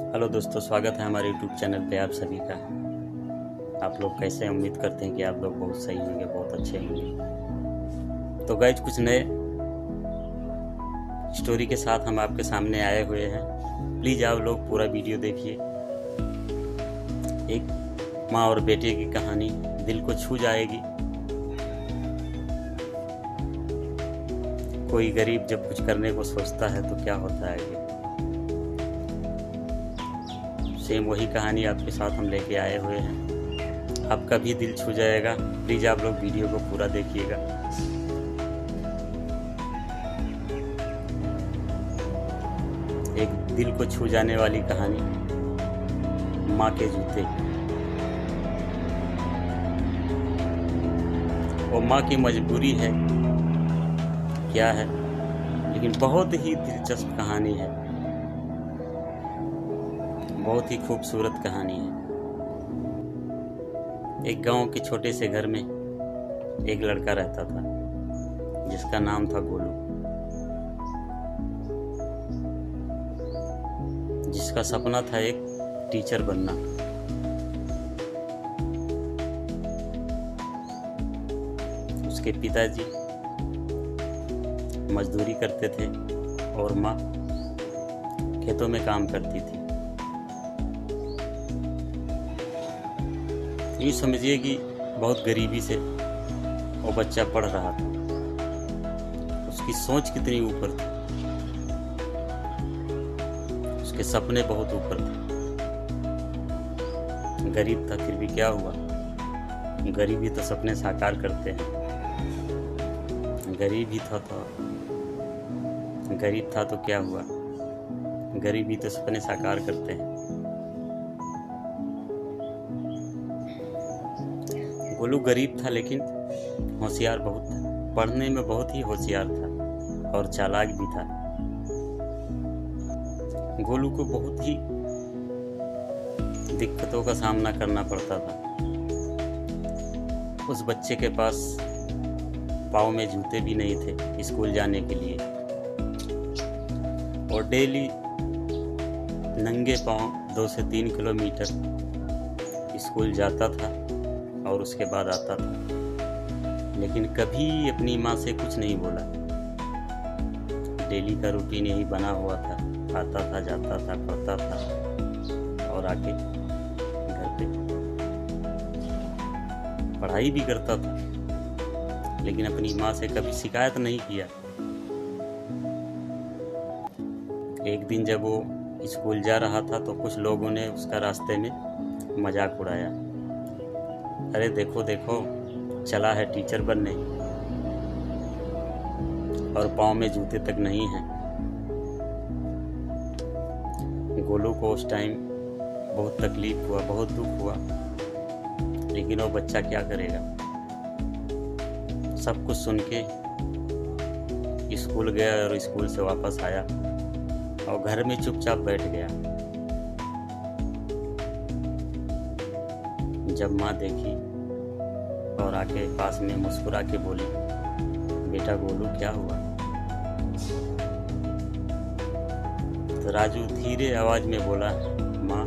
Hello दोस्तों, स्वागत है हमारे यूट्यूब चैनल पे आप सभी का। आप लोग कैसे हैं? उम्मीद करते हैं कि आप लोग बहुत सही होंगे, बहुत अच्छे होंगे। तो गाइज, कुछ नए स्टोरी के साथ हम आपके सामने आए हुए हैं। प्लीज़ आप लोग पूरा वीडियो देखिए। एक माँ और बेटे की कहानी दिल को छू जाएगी। कोई गरीब जब कुछ करने को सोचता है तो क्या होता है। सेम वही कहानी आपके साथ हम लेके आए हुए हैं। आपका भी दिल छू जाएगा। प्लीज़ आप लोग वीडियो को पूरा देखिएगा। एक दिल को छू जाने वाली कहानी, माँ के जूते। वो माँ की मजबूरी है क्या है, लेकिन बहुत ही दिलचस्प कहानी है, बहुत ही खूबसूरत कहानी है। एक गांव के छोटे से घर में एक लड़का रहता था जिसका नाम था गोलू, जिसका सपना था एक टीचर बनना। उसके पिताजी मजदूरी करते थे और माँ खेतों में काम करती थी। यूँ समझिए कि बहुत गरीबी से वो बच्चा पढ़ रहा था। उसकी सोच कितनी ऊपर थी, उसके सपने बहुत ऊपर थे। गरीब था फिर भी क्या हुआ, गरीब ही तो सपने साकार करते हैं। गरीब था तो क्या हुआ, गरीब ही तो सपने साकार करते हैं। गोलू गरीब था लेकिन होशियार बहुत था। पढ़ने में बहुत ही होशियार था और चालाक भी था। गोलू को बहुत ही दिक्कतों का सामना करना पड़ता था। उस बच्चे के पास पाँव में जूते भी नहीं थे स्कूल जाने के लिए, और डेली नंगे पाँव 2 से 3 किलोमीटर स्कूल जाता था और उसके बाद आता था। लेकिन कभी अपनी माँ से कुछ नहीं बोला। डेली का रूटीन यही बना हुआ था, आता था, जाता था, पढ़ता था और आके घर पे पढ़ाई भी करता था, लेकिन अपनी माँ से कभी शिकायत नहीं किया। एक दिन जब वो स्कूल जा रहा था तो कुछ लोगों ने उसका रास्ते में मजाक उड़ाया। अरे देखो देखो, चला है टीचर बनने और पाँव में जूते तक नहीं हैं। गोलू को उस टाइम बहुत तकलीफ हुआ, बहुत दुख हुआ, लेकिन वो बच्चा क्या करेगा। सब कुछ सुन के स्कूल गया और स्कूल से वापस आया और घर में चुपचाप बैठ गया। जब माँ देखी और आके पास में मुस्कुरा के बोली, बेटा गोलू क्या हुआ। तो राजू धीरे आवाज में बोला, माँ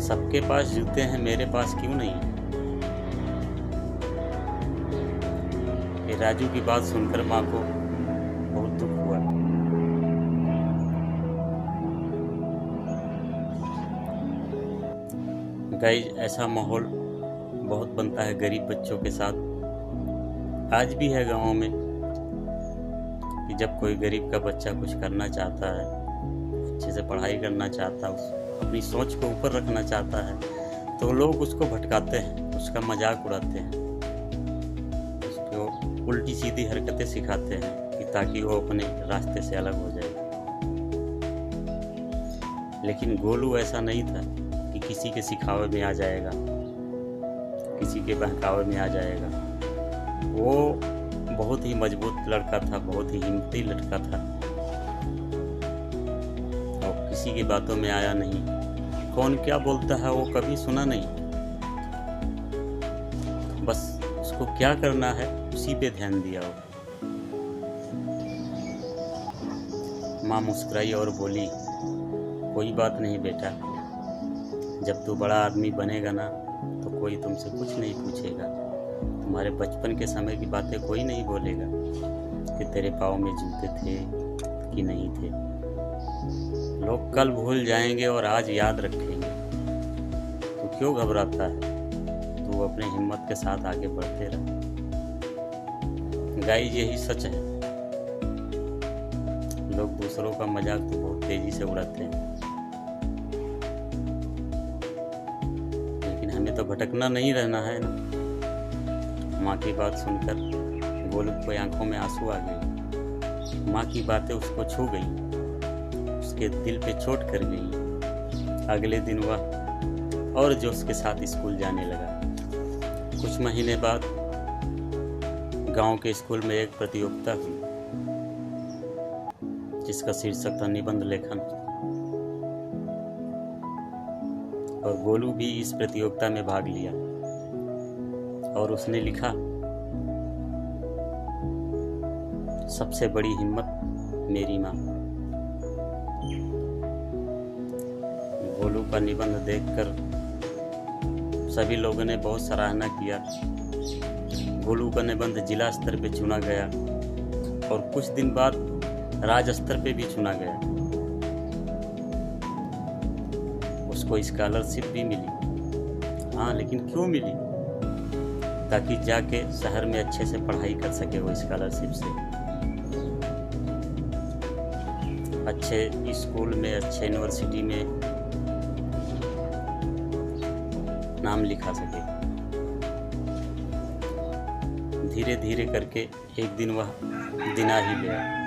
सबके पास जूते हैं, मेरे पास क्यों नहीं है। ये राजू की बात सुनकर माँ को बहुत दुख हुआ। गाइस, ऐसा माहौल बहुत बनता है गरीब बच्चों के साथ। आज भी है गाँव में कि जब कोई गरीब का बच्चा कुछ करना चाहता है, अच्छे से पढ़ाई करना चाहता है, अपनी सोच को ऊपर रखना चाहता है, तो लोग उसको भटकाते हैं, उसका मजाक उड़ाते हैं, उसको उल्टी सीधी हरकतें सिखाते हैं कि ताकि वो अपने रास्ते से अलग हो जाए। लेकिन गोलू ऐसा नहीं था कि किसी के सिखावे में आ जाएगा, किसी के बहकावे में आ जाएगा। वो बहुत ही मजबूत लड़का था, बहुत ही हिम्मती लड़का था और किसी की बातों में आया नहीं। कौन क्या बोलता है वो कभी सुना नहीं, बस उसको क्या करना है उसी पे ध्यान दिया वो। माँ मुस्कुराई और बोली, कोई बात नहीं बेटा, जब तू बड़ा आदमी बनेगा ना तो कोई तुमसे कुछ नहीं पूछेगा। तुम्हारे बचपन के समय की बातें कोई नहीं बोलेगा कि तेरे पाँव में जूते थे कि नहीं थे। लोग कल भूल जाएंगे और आज याद रखेंगे। तू क्यों घबराता है? तू अपने हिम्मत के साथ आगे बढ़ते रह। गाइस, यही सच है। लोग दूसरों का मजाक तो बहुत तेजी से उड़ाते हैं, लेकिन हमें तो भटकना नहीं रहना है ना। माँ की बात सुनकर गोलू की आंखों में आंसू आ गए। माँ की बातें उसको छू गई, उसके दिल पे चोट कर गई। अगले दिन वह और जोश के साथ स्कूल जाने लगा। कुछ महीने बाद गांव के स्कूल में एक प्रतियोगिता हुई, जिसका शीर्षक था निबंध लेखन। और गोलू भी इस प्रतियोगिता में भाग लिया और उसने लिखा, सबसे बड़ी हिम्मत मेरी माँ। गोलू का निबंध देखकर सभी लोगों ने बहुत सराहना किया। गोलू का निबंध जिला स्तर पे चुना गया और कुछ दिन बाद राज्य स्तर पे भी चुना गया। उसको स्कॉलरशिप भी मिली। हाँ, लेकिन क्यों मिली? ताकि जाके शहर में अच्छे से पढ़ाई कर सके वो स्कॉलरशिप से, अच्छे स्कूल में, अच्छे यूनिवर्सिटी में नाम लिखा सके। धीरे धीरे करके एक दिन वह दिन आ ही गया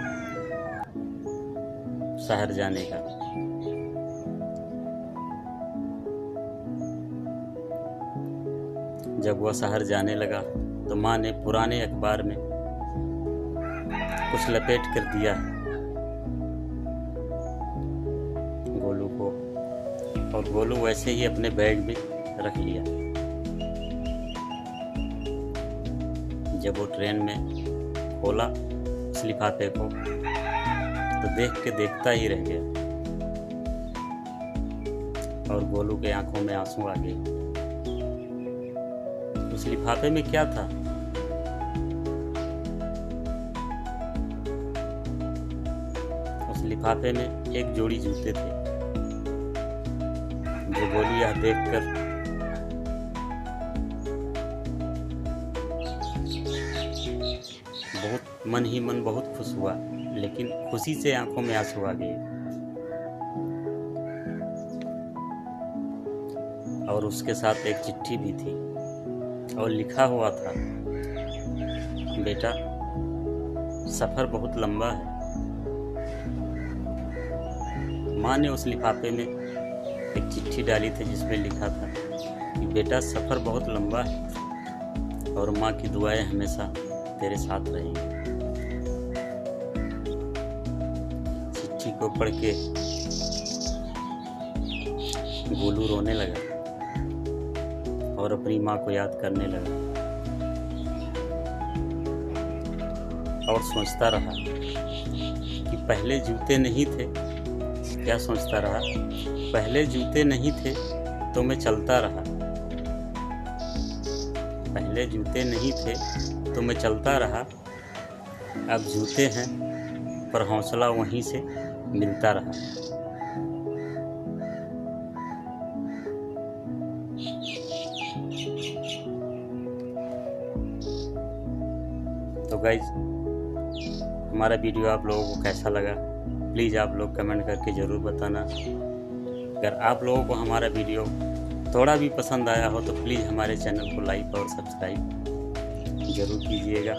शहर जाने का। जब वह शहर जाने लगा तो माँ ने पुराने अखबार में कुछ लपेट कर दिया गोलू को, और गोलू वैसे ही अपने बैग में रख लिया। जब वो ट्रेन में खोला उस लिफाफे को तो देख के देखता ही रह गया और गोलू के आंखों में आंसू आ गए। उस लिफाफे में क्या था? उस लिफाफे में एक जोड़ी जूते थे, जो गोलू यह देखकर बहुत मन ही मन बहुत खुश हुआ, लेकिन खुशी से आंखों में आंसू आ गए। और उसके साथ एक चिट्ठी भी थी और लिखा हुआ था, बेटा सफ़र बहुत लंबा है। माँ ने उस लिफाफे में एक चिट्ठी डाली थी जिसमें लिखा था कि बेटा सफ़र बहुत लंबा है और माँ की दुआएं हमेशा तेरे साथ रहेंगी। चिट्ठी को पढ़ के गोलू रोने लगा और अपनी माँ को याद करने लगा और सोचता रहा कि पहले जूते नहीं थे। क्या सोचता रहा? पहले जूते नहीं थे तो मैं चलता रहा। पहले जूते नहीं थे तो मैं चलता रहा, अब जूते हैं पर हौसला वहीं से मिलता रहा। तो गाइज, हमारा वीडियो आप लोगों को कैसा लगा प्लीज़ आप लोग कमेंट करके ज़रूर बताना। अगर आप लोगों को हमारा वीडियो थोड़ा भी पसंद आया हो तो प्लीज़ हमारे चैनल को लाइक और सब्सक्राइब ज़रूर कीजिएगा।